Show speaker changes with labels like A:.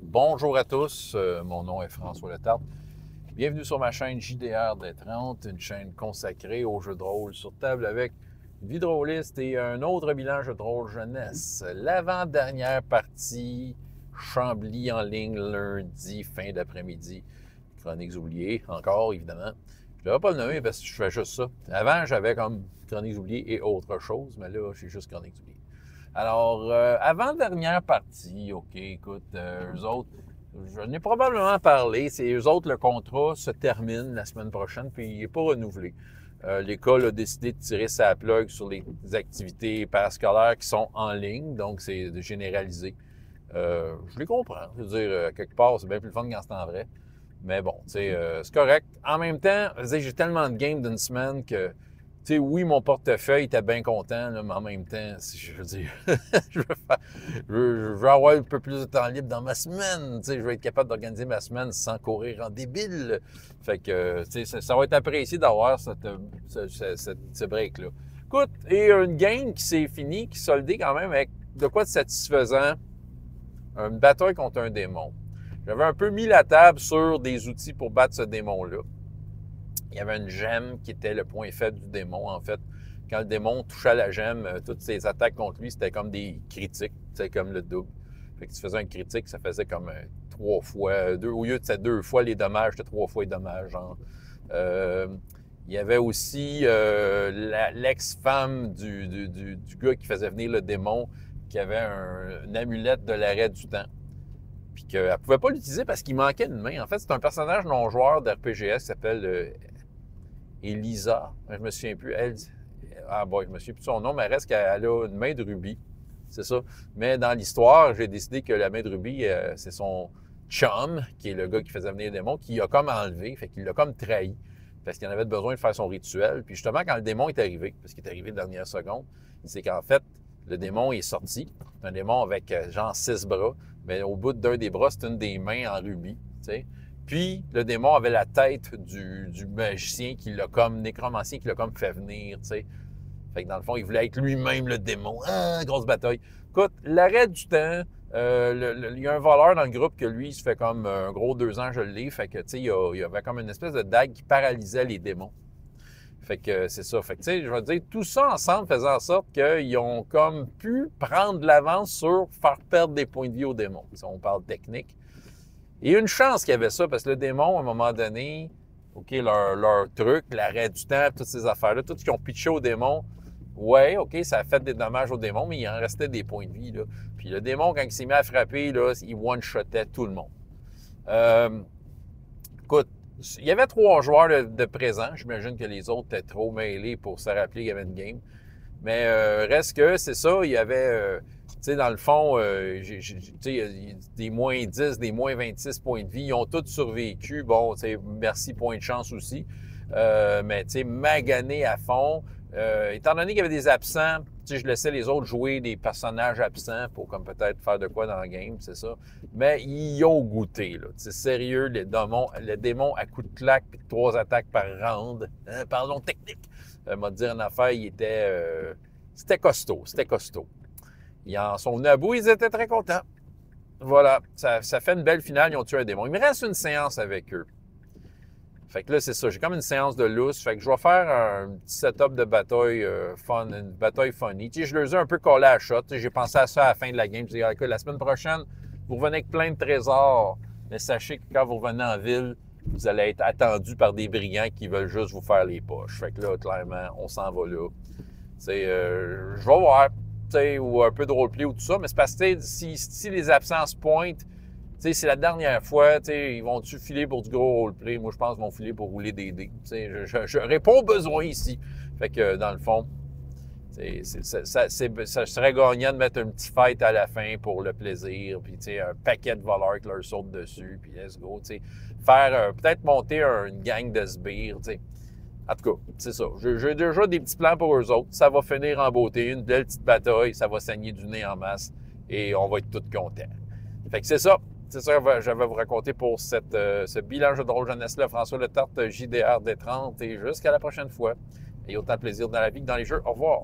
A: Bonjour à tous, mon nom est François Letarte. Bienvenue sur ma chaîne JDR des 30, une chaîne consacrée aux jeux de rôle sur table avec vie drôliste et un autre bilan jeu de rôle jeunesse. L'avant-dernière partie, Chambly en ligne lundi, fin d'après-midi. Chroniques oubliées, encore évidemment. Je ne devrais pas le nommer parce que je fais juste ça. Avant, j'avais comme Chroniques oubliées et autre chose, mais là, j'ai juste Chroniques oubliées. Alors, avant-dernière partie, OK, écoute, eux autres, je n'ai probablement parlé, c'est eux autres, le contrat se termine la semaine prochaine, puis il n'est pas renouvelé. L'école a décidé de tirer sa plug sur les activités parascolaires qui sont en ligne, donc c'est de généraliser. Je les comprends, je veux dire, quelque part, c'est bien plus le fun quand c'est en vrai. Mais bon, tu sais, c'est correct. En même temps, j'ai tellement de games d'une semaine que tu sais, oui, mon portefeuille était bien content, là, mais en même temps, je veux dire, je veux avoir un peu plus de temps libre dans ma semaine. Tu sais, je veux être capable d'organiser ma semaine sans courir en débile. Fait que, tu sais, ça va être apprécié d'avoir ce break-là. Écoute, et une game qui s'est finie, qui soldée quand même avec de quoi de satisfaisant, une bataille contre un démon. J'avais un peu mis la table sur des outils pour battre ce démon-là. Il y avait une gemme qui était le point faible du démon, en fait. Quand le démon touchait la gemme, toutes ses attaques contre lui, c'était comme des critiques, c'était comme le double. Fait que tu faisais un critique, ça faisait comme 3 fois, au lieu de 2 fois les dommages, c'était 3 fois les dommages. Genre. Il y avait aussi l'ex-femme du gars qui faisait venir le démon, qui avait une amulette de l'arrêt du temps. Puis qu'elle ne pouvait pas l'utiliser parce qu'il manquait une main. En fait, c'est un personnage non-joueur d'RPGS qui s'appelle Elisa. Je me souviens plus. Je me souviens plus de son nom, mais elle reste qu'elle a une main de rubis. C'est ça. Mais dans l'histoire, j'ai décidé que la main de rubis, c'est son chum, qui est le gars qui faisait venir les démons, qui a comme enlevé, fait qu'il l'a comme trahi. Parce qu'il en avait besoin de faire son rituel. Puis justement, quand le démon est arrivé, parce qu'il est arrivé de dernière seconde, c'est qu'en fait, le démon est sorti. C'est un démon avec genre 6 bras. Mais au bout d'un des bras, c'est une des mains en rubis. T'sais. Puis, le démon avait la tête du magicien qui l'a comme, nécromancien qui l'a comme fait venir. T'sais. Fait que dans le fond, il voulait être lui-même le démon. Ah, grosse bataille. Écoute, l'arrêt du temps, il y a un voleur dans le groupe que lui, il se fait comme un gros 2 ans, je le lis. Fait que, tu sais, il y avait comme une espèce de dague qui paralysait les démons. Fait que c'est ça. Fait que, tu sais, je veux dire, tout ça ensemble faisait en sorte qu'ils ont comme pu prendre de l'avance sur faire perdre des points de vie aux démons. Si on parle technique. Et une chance qu'il y avait ça, parce que le démon, à un moment donné, OK, leur truc, l'arrêt du temps, toutes ces affaires-là, tout ce qu'ils ont pitché aux démons, ouais, OK, ça a fait des dommages aux démons, mais il en restait des points de vie, là. Puis le démon, quand il s'est mis à frapper, là, il one-shotait tout le monde. Écoute, il y avait 3 joueurs de présents. J'imagine que les autres étaient trop mêlés pour se rappeler qu'il y avait une game. Mais reste que, c'est ça, il y avait, tu sais, dans le fond, des moins 10, des moins 26 points de vie. Ils ont tous survécu. Bon, tu sais, merci, point de chance aussi. Mais, tu sais, magané à fond. Étant donné qu'il y avait des absents, tu sais, je laissais les autres jouer des personnages absents pour comme peut-être faire de quoi dans le game, c'est ça. Mais ils ont goûté, là. C'est sérieux, les démons à coups de claque puis 3 attaques par round. Parlons technique. M'a dire une affaire, c'était costaud, c'était costaud. Ils en sont venus à bout, ils étaient très contents. Voilà, ça fait une belle finale, ils ont tué un démon. Il me reste une séance avec eux. Fait que là, c'est ça, j'ai comme une séance de lousse. Fait que je vais faire un petit setup de bataille fun, une bataille funny. Tu sais, je les ai un peu collés à la shot. J'ai pensé à ça à la fin de la game. Je dis, écoute, la semaine prochaine, vous revenez avec plein de trésors. Mais sachez que quand vous revenez en ville, vous allez être attendu par des brigands qui veulent juste vous faire les poches. Fait que là, clairement, on s'en va là. Je vais voir, ou un peu de roleplay ou tout ça, mais c'est parce que si les absences pointent, c'est la dernière fois, ils vont-tu filer pour du gros roleplay? Moi, je pense qu'ils vont filer pour rouler des dés. Je réponds aux besoins ici. Fait que, dans le fond, ça serait gagnant de mettre un petit fight à la fin pour le plaisir, puis un paquet de voleurs qui leur sautent dessus, puis let's go. Faire peut-être monter une gang de sbires. En tout cas, c'est ça. J'ai déjà des petits plans pour eux autres. Ça va finir en beauté, une belle petite bataille, ça va saigner du nez en masse, et on va être tous contents. Fait que c'est ça. C'est ça que j'avais à vous raconter pour ce bilan jeu de rôle jeunesse-là. François Letarte, JDR des 30, et jusqu'à la prochaine fois. Et autant de plaisir dans la vie que dans les jeux. Au revoir.